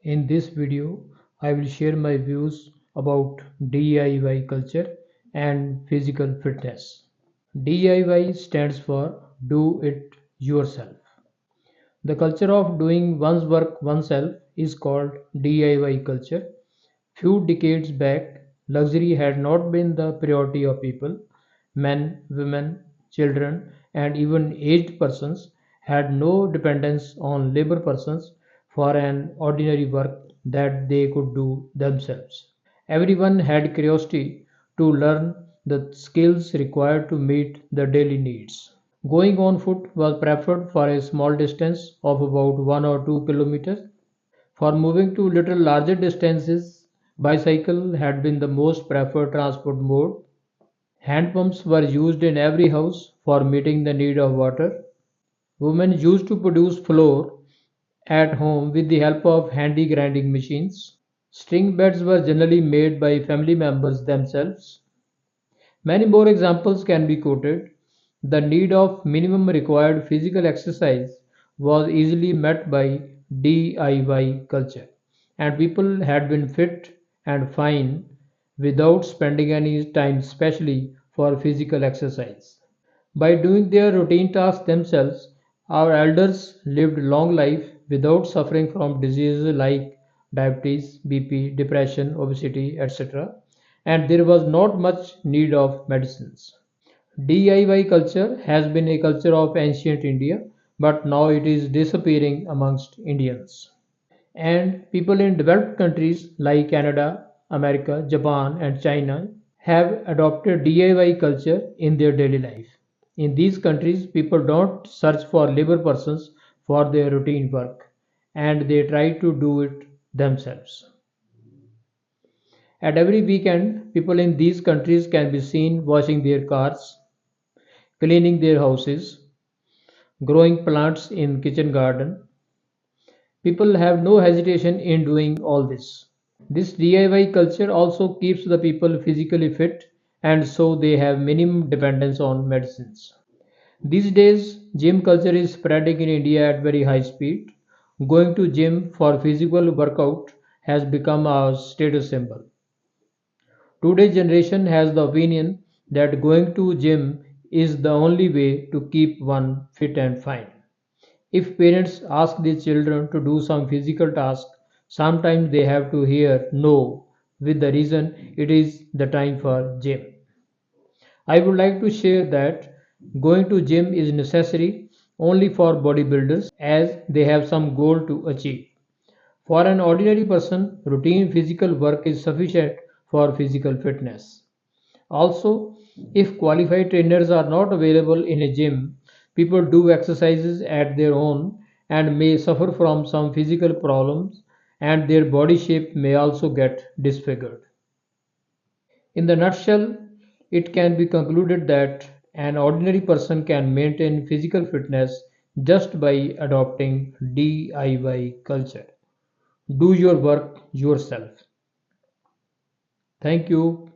In this video, I will share my views about DIY culture and physical fitness. DIY stands for Do It Yourself. The culture of doing one's work oneself is called DIY culture. Few decades back, luxury had not been the priority of people. Men, women, children, and even aged persons had no dependence on labor persons for an ordinary work that they could do themselves. Everyone had curiosity to learn the skills required to meet the daily needs. Going on foot was preferred for a small distance of about 1 or 2 kilometers. For moving to little larger distances, bicycle had been the most preferred transport mode. Hand pumps were used in every house for meeting the need of water. Women used to produce flour at home with the help of handy grinding machines. String beds were generally made by family members themselves. Many more examples can be quoted. The need of minimum required physical exercise was easily met by DIY culture, and people had been fit and fine without spending any time specially for physical exercise. By doing their routine tasks themselves, our elders lived long life without suffering from diseases like diabetes, BP, depression, obesity, etc. And there was not much need of medicines. DIY culture has been a culture of ancient India, but now it is disappearing amongst Indians. And people in developed countries like Canada, America, Japan, and China have adopted DIY culture in their daily life. In these countries, people don't search for labor persons for their routine work and they try to do it themselves. At every weekend, people in these countries can be seen washing their cars, cleaning their houses, growing plants in kitchen garden. People have no hesitation in doing all this. This DIY culture also keeps the people physically fit and so they have minimum dependence on medicines. These days, gym culture is spreading in India at very high speed. Going to gym for physical workout has become a status symbol. Today's generation has the opinion that going to gym is the only way to keep one fit and fine. If parents ask their children to do some physical task, sometimes they have to hear no with the reason it is the time for gym. I would like to share that going to gym is necessary only for bodybuilders as they have some goal to achieve. For an ordinary person, routine physical work is sufficient for physical fitness. Also, if qualified trainers are not available in a gym, people do exercises at their own and may suffer from some physical problems and their body shape may also get disfigured. In the nutshell, it can be concluded that an ordinary person can maintain physical fitness just by adopting DIY culture. Do your work yourself. Thank you.